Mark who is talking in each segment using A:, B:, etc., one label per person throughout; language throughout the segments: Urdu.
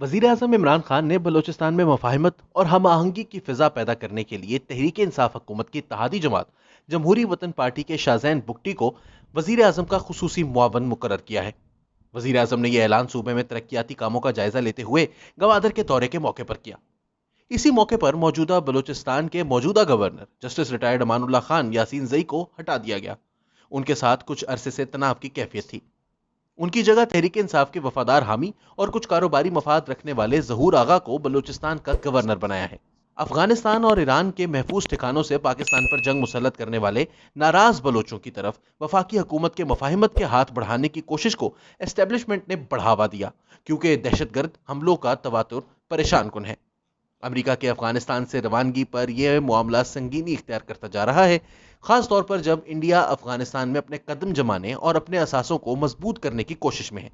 A: وزیر اعظم عمران خان نے بلوچستان میں مفاہمت اور ہم آہنگی کی فضا پیدا کرنے کے لیے تحریک انصاف حکومت کی اتحادی جماعت جمہوری وطن پارٹی کے شاہزین بگٹی کو وزیر اعظم کا خصوصی معاون مقرر کیا ہے۔ وزیر اعظم نے یہ اعلان صوبے میں ترقیاتی کاموں کا جائزہ لیتے ہوئے گوادر کے دورے کے موقع پر کیا۔ اسی موقع پر موجودہ بلوچستان کے موجودہ governor justice retired Aman Ullah Khan Yasin Zai کو ہٹا دیا گیا۔ ان کے ساتھ کچھ عرصے سے تناؤ کی کیفیت تھی۔ ان کی جگہ تحریک انصاف کے وفادار حامی اور کچھ کاروباری مفاد رکھنے والے ظہور آغا کو بلوچستان کا گورنر بنایا ہے۔ افغانستان اور ایران کے محفوظ ٹھکانوں سے پاکستان پر جنگ مسلط کرنے والے ناراض بلوچوں کی طرف وفاقی حکومت کے مفاہمت کے ہاتھ بڑھانے کی کوشش کو اسٹیبلشمنٹ نے بڑھاوا دیا، کیونکہ دہشت گرد حملوں کا تواتر پریشان کن ہے۔ امریکہ کے افغانستان سے روانگی پر یہ معاملہ سنگینی اختیار کرتا جا رہا ہے، خاص طور پر جب انڈیا افغانستان میں اپنے قدم جمانے اور اپنے اثاثوں کو مضبوط کرنے کی کوشش میں ہے۔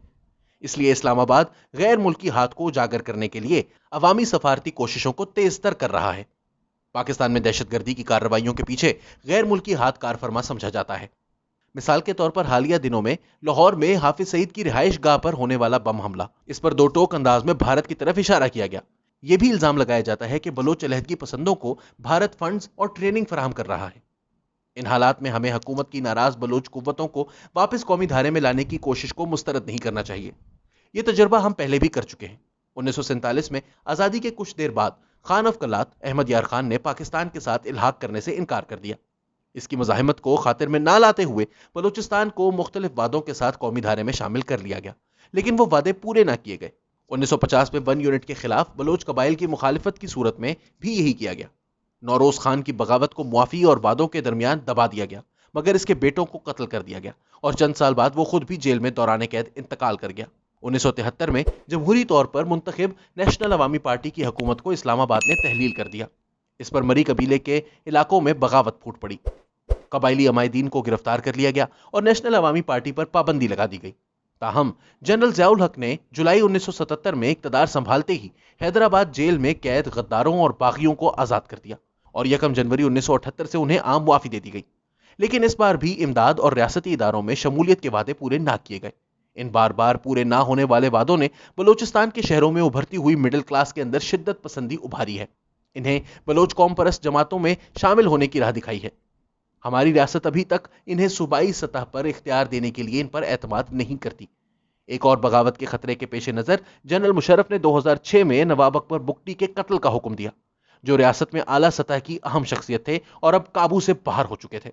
A: اس لیے اسلام آباد غیر ملکی ہاتھ کو اجاگر کرنے کے لیے عوامی سفارتی کوششوں کو تیز تر کر رہا ہے۔ پاکستان میں دہشت گردی کی کارروائیوں کے پیچھے غیر ملکی ہاتھ کار فرما سمجھا جاتا ہے۔ مثال کے طور پر حالیہ دنوں میں لاہور میں حافظ سعید کی رہائش گاہ پر ہونے والا بم حملہ، اس پر دو ٹوک انداز میں بھارت کی طرف اشارہ کیا گیا۔ یہ بھی الزام لگایا جاتا ہے کہ بلوچ علیحدگی پسندوں کو بھارت فنڈز اور ٹریننگ فراہم کر رہا ہے۔ ان حالات میں ہمیں حکومت کی ناراض بلوچ قوتوں کو واپس قومی دھارے میں لانے کی کوشش کو مسترد نہیں کرنا چاہیے۔ یہ تجربہ ہم پہلے بھی کر چکے ہیں۔ 1947 میں آزادی کے کچھ دیر بعد خان آف کلات احمد یار خان نے پاکستان کے ساتھ الحاق کرنے سے انکار کر دیا۔ اس کی مزاحمت کو خاطر میں نہ لاتے ہوئے بلوچستان کو مختلف وعدوں کے ساتھ قومی دھارے میں شامل کر لیا گیا، لیکن وہ وعدے پورے نہ کیے گئے۔ 1950 میں 1 یونٹ کے خلاف بلوچ قبائل کی مخالفت کی صورت میں بھی یہی کیا گیا۔ نوروز خان کی بغاوت کو معافی اور وعدوں کے درمیان دبا دیا گیا، مگر اس کے بیٹوں کو قتل کر دیا گیا اور چند سال بعد وہ خود بھی جیل میں دوران قید انتقال کر گیا۔ 1973 میں جمہوری طور پر منتخب نیشنل عوامی پارٹی کی حکومت کو اسلام آباد نے تحلیل کر دیا۔ اس پر مری قبیلے کے علاقوں میں بغاوت پھوٹ پڑی، قبائلی عمائدین کو گرفتار کر لیا گیا اور نیشنل عوامی پارٹی پر پابندی لگا دی گئی۔ تاہم جنرل ضیاء الحق نے جولائی 1977 میں اقتدار سنبھالتے ہی حیدرآباد جیل میں قید غداروں اور باغیوں کو آزاد کر دیا اور 1 جنوری 1978 سے انہیں عام معافی دے دی گئی۔ لیکن اس بار بھی امداد اور ریاستی اداروں میں شمولیت کے وعدے پورے نہ کیے گئے۔ ان بار بار پورے نہ ہونے والے وعدوں نے بلوچستان کے شہروں میں ابھرتی ہوئی مڈل کلاس کے اندر شدت پسندی ابھاری ہے۔ انہیں بلوچ قوم پرست جماعتوں میں شامل ہونے کی راہ دکھائی ہے۔ ہماری ریاست ابھی تک انہیں صوبائی سطح پر اختیار دینے کے لیے ان پر اعتماد نہیں کرتی۔ ایک اور بغاوت کے خطرے کے پیش نظر جنرل مشرف نے 2006 میں نواب اکبر بگٹی کے قتل کا حکم دیا، جو ریاست میں اعلیٰ سطح کی اہم شخصیت تھے اور اب قابو سے باہر ہو چکے تھے۔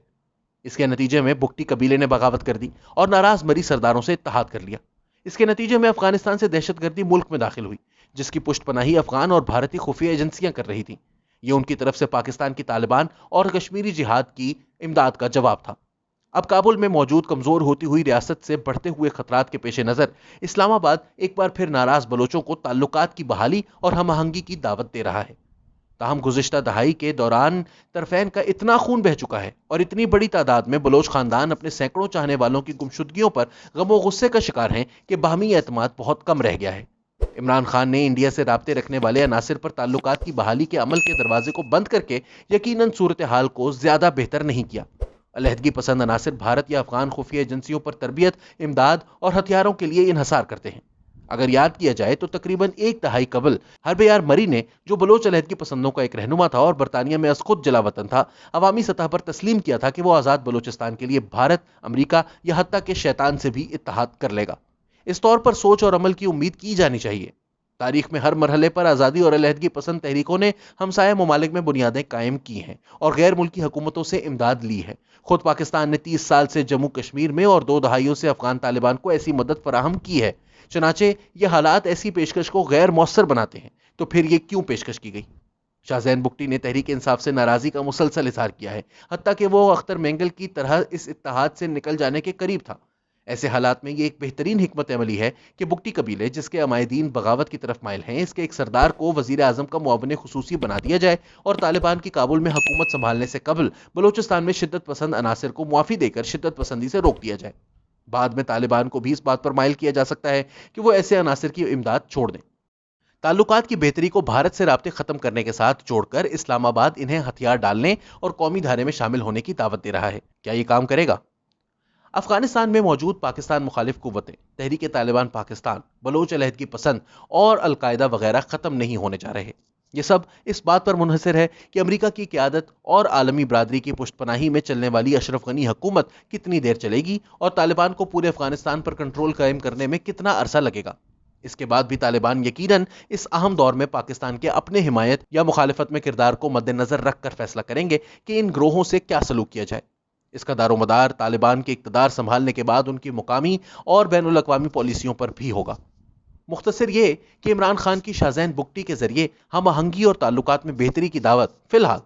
A: اس کے نتیجے میں بگٹی قبیلے نے بغاوت کر دی اور ناراض مری سرداروں سے اتحاد کر لیا۔ اس کے نتیجے میں افغانستان سے دہشت گردی ملک میں داخل ہوئی، جس کی پشت پناہی افغان اور بھارتی خفیہ ایجنسیاں کر رہی تھیں۔ یہ ان کی طرف سے پاکستان کی طالبان اور کشمیری جہاد کی امداد کا جواب تھا۔ اب کابل میں موجود کمزور ہوتی ہوئی ریاست سے بڑھتے ہوئے خطرات کے پیش نظر اسلام آباد ایک بار پھر ناراض بلوچوں کو تعلقات کی بحالی اور ہم آہنگی کی دعوت دے رہا ہے۔ تاہم گزشتہ دہائی کے دوران طرفین کا اتنا خون بہہ چکا ہے اور اتنی بڑی تعداد میں بلوچ خاندان اپنے سینکڑوں چاہنے والوں کی گمشدگیوں پر غم و غصے کا شکار ہیں کہ باہمی اعتماد بہت کم رہ گیا ہے۔ عمران خان نے انڈیا سے رابطے رکھنے والے عناصر پر تعلقات کی بحالی کے عمل کے دروازے کو بند کر کے یقیناً صورتحال کو زیادہ بہتر نہیں کیا۔ علیحدگی پسند عناصر بھارت یا افغان خفیہ ایجنسیوں پر تربیت، امداد اور ہتھیاروں کے لیے انحصار کرتے ہیں۔ اگر یاد کیا جائے تو تقریباً 1 دہائی قبل حرب یار مری نے، جو بلوچ علیحدگی پسندوں کا ایک رہنما تھا اور برطانیہ میں از خود جلا وطن تھا، عوامی سطح پر تسلیم کیا تھا کہ وہ آزاد بلوچستان کے لیے بھارت، امریکہ یا حتیٰ کہ شیطان سے بھی اتحاد کر لے گا۔ اس طور پر سوچ اور عمل کی امید کی جانی چاہیے۔ تاریخ میں ہر مرحلے پر آزادی اور علیحدگی پسند تحریکوں نے ہمسایہ ممالک میں بنیادیں قائم کی ہیں اور غیر ملکی حکومتوں سے امداد لی ہے۔ خود پاکستان نے 30 سال سے جموں کشمیر میں اور 2 دہائیوں سے افغان طالبان کو ایسی مدد فراہم کی ہے۔ چنانچہ یہ حالات ایسی پیشکش کو غیر مؤثر بناتے ہیں، تو پھر یہ کیوں پیشکش کی گئی؟ شاہزین بگٹی نے تحریک انصاف سے ناراضی کا مسلسل اظہار کیا ہے، حتیٰ کہ وہ اختر مینگل کی طرح اس اتحاد سے نکل جانے کے قریب تھا۔ ایسے حالات میں یہ ایک بہترین حکمت عملی ہے کہ بگٹی قبیلے، جس کے عمائدین بغاوت کی طرف مائل ہیں، اس کے ایک سردار کو وزیر اعظم کا معاون خصوصی بنا دیا جائے اور طالبان کی کابل میں حکومت سنبھالنے سے قبل بلوچستان میں شدت پسند عناصر کو معافی دے کر شدت پسندی سے روک دیا جائے۔ بعد میں طالبان کو بھی اس بات پر مائل کیا جا سکتا ہے کہ وہ ایسے عناصر کی امداد چھوڑ دیں۔ تعلقات کی بہتری کو بھارت سے رابطے ختم کرنے کے ساتھ جوڑ کر اسلام آباد انہیں ہتھیار ڈالنے اور قومی دھارے میں شامل ہونے کی دعوت دے رہا ہے۔ کیا یہ کام کرے گا؟ افغانستان میں موجود پاکستان مخالف قوتیں، تحریک طالبان پاکستان، بلوچ علیحدگی پسند اور القاعدہ وغیرہ ختم نہیں ہونے جا رہے۔ یہ سب اس بات پر منحصر ہے کہ امریکہ کی قیادت اور عالمی برادری کی پشت پناہی میں چلنے والی اشرف غنی حکومت کتنی دیر چلے گی اور طالبان کو پورے افغانستان پر کنٹرول قائم کرنے میں کتنا عرصہ لگے گا۔ اس کے بعد بھی طالبان یقیناً اس اہم دور میں پاکستان کے اپنے حمایت یا مخالفت میں کردار کو مد نظر رکھ کر فیصلہ کریں گے کہ ان گروہوں سے کیا سلوک کیا جائے۔ اس کا دار و مدار طالبان کے اقتدار سنبھالنے کے بعد ان کی مقامی اور بین الاقوامی پالیسیوں پر بھی ہوگا۔ مختصر یہ کہ عمران خان کی شاذین بگٹی کے ذریعے ہم آہنگی اور تعلقات میں بہتری کی دعوت فی الحال